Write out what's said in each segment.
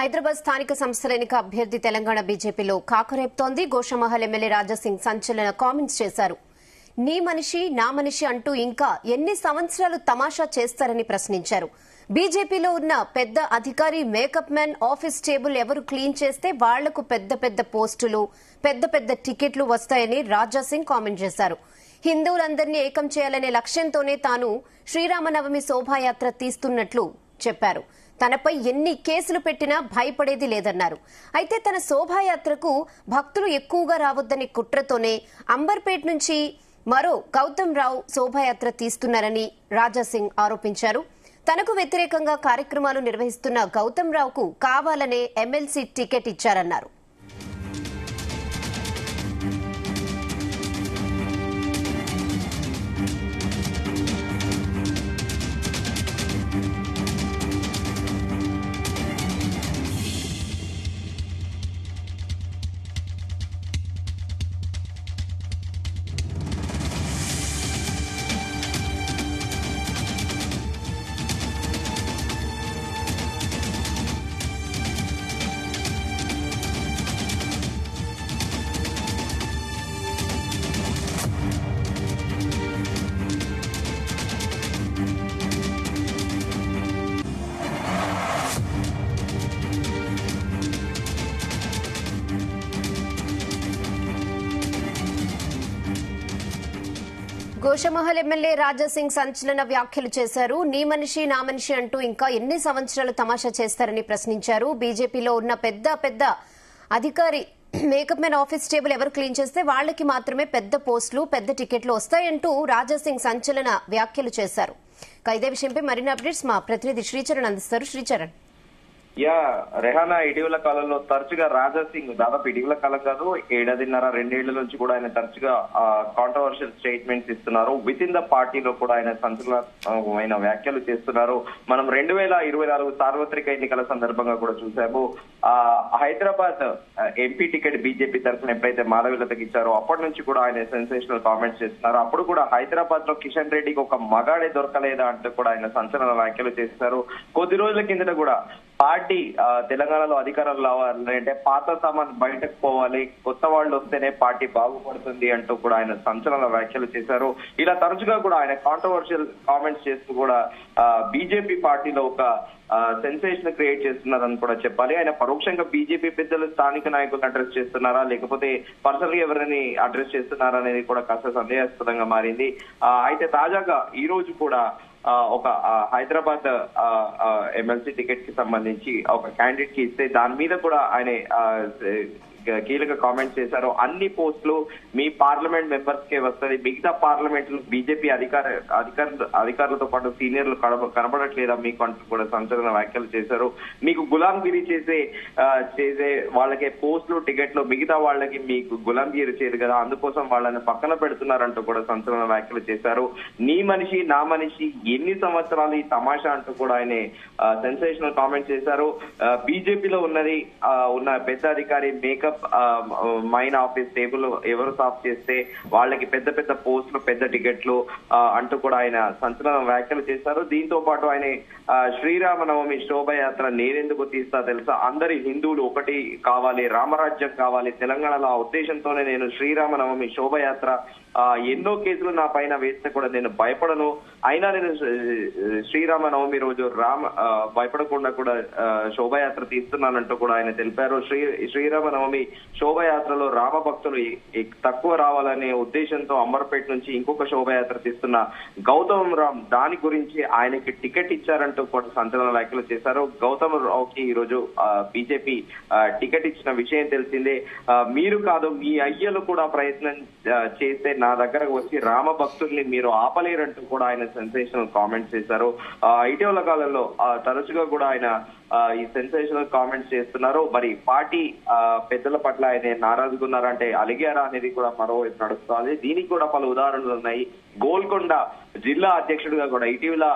హైదరాబాద్ స్థానిక సంస్థల ఎన్నిక అభ్యర్థి తెలంగాణ బీజేపీలో కాకరేపుతోంది. గోషామహల్ ఎమ్మెల్యే రాజాసింగ్ సంచలన కామెంట్స్ చేశారు. నీ మనిషి నా మనిషి అంటూ ఇంకా ఎన్ని సంవత్సరాలు తమాషా చేస్తారని ప్రశ్నించారు. బీజేపీలో ఉన్న పెద్ద అధికారి మేకప్ మ్యాన్ ఆఫీస్ టేబుల్ ఎవరు క్లీన్ చేస్తే వాళ్లకు పెద్ద పెద్ద పోస్టులు, పెద్ద పెద్ద టికెట్లు వస్తాయని రాజాసింగ్ కామెంట్ చేశారు. హిందువులందరినీ ఏకం చేయాలనే లక్ష్యంతోనే తాను శ్రీరామనవమి శోభాయాత్ర తీస్తున్నట్లు చెప్పారు. తనపై ఎన్ని కేసులు పెట్టినా భయపడేది లేదన్నారు. అయితే తన శోభాయాత్రకు భక్తులు ఎక్కువగా రావద్దని కుట్రతోనే అంబర్పేట్ నుంచి మరో గౌతమ్ రావు శోభాయాత్ర తీస్తున్నారని రాజాసింగ్ ఆరోపించారు. తనకు వ్యతిరేకంగా కార్యక్రమాలు నిర్వహిస్తున్న గౌతమ్ రావుకు కావాలనే ఎమ్మెల్సీ టికెట్ ఇచ్చారన్నారు. గోషామహల్ ఎమ్మెల్యే రాజాసింగ్ సంచలన వ్యాఖ్యలు చేశారు. నీ మనిషి నా మనిషి అంటూ ఇంకా ఎన్ని సంవత్సరాలు తమాషా చేస్తారని ప్రశ్నించారు. బీజేపీలో ఉన్న పెద్ద పెద్ద అధికారి మేకప్ మ్యాన్ ఆఫీస్ టేబుల్ ఎవరు క్లీన్ చేస్తే వాళ్లకి మాత్రమే పెద్ద పోస్టులు, పెద్ద టికెట్లు వస్తాయంటూ రాజాసింగ్ సంచలన వ్యాఖ్యలు చేశారు. ఇదే విషయంపై మరిన్ని అప్డేట్స్ మా ప్రతినిధి శ్రీచరణ్ అందిస్తారు. శ్రీచరణ్. రెహానా, ఇటీవల కాలంలో తరచుగా రాజాసింగ్ దాదాపు ఇటీవల కాలం కాదు, 7.5-2 నుంచి కూడా ఆయన తరచుగా కాంట్రవర్షియల్ స్టేట్మెంట్స్ ఇస్తున్నారు. విత్ ఇన్ ద పార్టీలో కూడా ఆయన సంచలనమైన వ్యాఖ్యలు చేస్తున్నారు. మనం 2024 సార్వత్రిక ఎన్నికల సందర్భంగా కూడా చూసాము. హైదరాబాద్ ఎంపీ టికెట్ బీజేపీ తరఫున ఎప్పుడైతే మాధవీలతకి ఇచ్చారో అప్పటి నుంచి కూడా ఆయన సెన్సేషనల్ కామెంట్స్ చేస్తున్నారు. అప్పుడు కూడా హైదరాబాద్ లో కిషన్ రెడ్డికి ఒక మగాడే దొరకలేదా అంటూ కూడా ఆయన సంచలన వ్యాఖ్యలు చేస్తారు. కొద్ది రోజుల కిందట కూడా పార్టీ తెలంగాణలో అధికారంలో రావాలంటే పాత సామాన్ బయటకు పోవాలి, కొత్త వాళ్ళు వస్తేనే పార్టీ బాగుపడుతుంది అంటూ కూడా ఆయన సంచలన వ్యాఖ్యలు చేశారు. ఇలా తరచుగా కూడా ఆయన కాంట్రవర్షియల్ కామెంట్స్ చేస్తూ కూడా బీజేపీ పార్టీలో ఒక సెన్సేషన్ క్రియేట్ చేస్తున్నారని కూడా చెప్పాలి. ఆయన పరోక్షంగా బీజేపీ పెద్దలు స్థానిక నాయకులను అడ్రస్ చేస్తున్నారా, లేకపోతే పర్సనల్ గా ఎవరిని అడ్రస్ చేస్తున్నారా అనేది కూడా కాస్త సందేహాస్పదంగా మారింది. అయితే తాజాగా ఈ రోజు కూడా ఒక హైదరాబాద్ ఎమ్మెల్సీ టికెట్ కి సంబంధించి ఒక క్యాండిడేట్ కి ఇస్తే దాని మీద కూడా ఆయన కీలక కామెంట్స్ చేశారు. అన్ని పోస్టులు మీ పార్లమెంట్ మెంబర్స్ కే వస్తుంది, మిగతా పార్లమెంట్ బీజేపీ అధికారులతో పాటు సీనియర్లు కనబడట్లేదా మీకు అంటూ కూడా సంచలన వ్యాఖ్యలు చేశారు. మీకు గులాంగిరి చేసే వాళ్ళకే పోస్టులు, టికెట్లు, మిగతా వాళ్ళకి మీకు గులాంగిరి చేయదు కదా, అందుకోసం వాళ్ళని పక్కన పెడుతున్నారంటూ కూడా సంచలన వ్యాఖ్యలు చేశారు. నీ మనిషి నా మనిషి ఎన్ని సంవత్సరాలు ఈ తమాషా అంటూ కూడా ఆయన సెన్సేషనల్ కామెంట్ చేశారు. బీజేపీలో ఉన్న పెద్ద అధికారి మేకప్ మైన్ ఆఫీస్ టేబుల్ ఎవరు సాఫ్ చేస్తే వాళ్ళకి పెద్ద పెద్ద పోస్టులు, పెద్ద టికెట్లు అంటూ కూడా ఆయన సంచలన వ్యాఖ్యలు చేశారు. దీంతో పాటు ఆయన శ్రీరామనవమి శోభయాత్ర నేనెందుకు తీస్తా తెలుసా, అందరి హిందువులు ఒకటి కావాలి, రామరాజ్యం కావాలి తెలంగాణలో, ఆ ఉద్దేశంతోనే నేను శ్రీరామనవమి శోభయాత్ర ఎన్నో కేసులు నా పైన వేస్తే కూడా నేను భయపడను, అయినా నేను శ్రీరామనవమి రోజు భయపడకుండా కూడా శోభయాత్ర తీస్తున్నానంటూ కూడా ఆయన తెలిపారు. శ్రీరామనవమి శోభయాత్రలో రామ భక్తులు తక్కువ రావాలనే ఉద్దేశంతో అంబర్పేట్ నుంచి ఇంకొక శోభయాత్ర తీస్తున్న గౌతమ్ రావు దాని గురించి ఆయనకి టికెట్ ఇచ్చారంటూ కూడా సంచలన వ్యాఖ్యలు చేశారు. గౌతమ్ రావుకి ఈ రోజు బీజేపీ టికెట్ ఇచ్చిన విషయం తెలిసిందే. మీరు కాదు మీ అయ్యలు కూడా ప్రయత్నం చేస్తే నా దగ్గరకు వచ్చి రామ భక్తుల్ని మీరు ఆపలేరంటూ కూడా ఆయన సెన్సేషనల్ కామెంట్స్ చేశారు. ఇటీవల కాలంలో తరచుగా కూడా ఆయన ఈ సెన్సేషనల్ కామెంట్స్ చేస్తున్నారు. మరి పార్టీ పెద్దల పట్ల ఆయన నారాజుగా ఉన్నారంటే అలిగారా అనేది కూడా మరోవైపు నడుస్తుంది. దీనికి కూడా పలు ఉదాహరణలు ఉన్నాయి. గోల్కొండ జిల్లా అధ్యక్షుడిగా కూడా ఇటీవల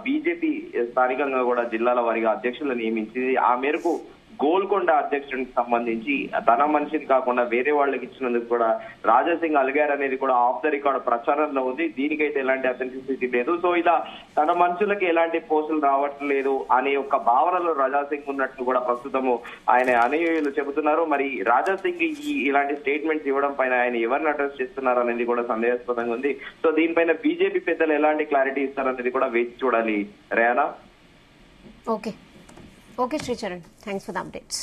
బీజేపీ స్థానికంగా కూడా జిల్లాల వారిగా అధ్యక్షులను నియమించింది. ఆ మేరకు గోల్కొండ అధ్యక్షుడికి సంబంధించి తన మనిషిని కాకుండా వేరే వాళ్ళకి ఇచ్చినందుకు కూడా రాజాసింగ్ అలిగారు అనేది కూడా ఆఫ్ ద రికార్డ్ ప్రచారంలో ఉంది. దీనికైతే ఎలాంటి అథెంటిసిటీ లేదు. సో ఇలా తన మనుషులకి ఎలాంటి పోస్టులు రావట్లేదు అనే ఒక భావనలో రాజాసింగ్ ఉన్నట్టు కూడా ప్రస్తుతము ఆయన అనుయాయులు చెబుతున్నారు. మరి రాజాసింగ్ ఇలాంటి స్టేట్మెంట్స్ ఇవ్వడం పైన ఆయన ఎవరిని అడ్రస్ చేస్తున్నారు అనేది కూడా సందేహాస్పదంగా ఉంది. సో దీనిపైన బీజేపీ పెద్దలు ఎలాంటి క్లారిటీ ఇస్తారనేది కూడా వేచి చూడాలి. రేయానా. Okay Sricharan, thanks for the updates.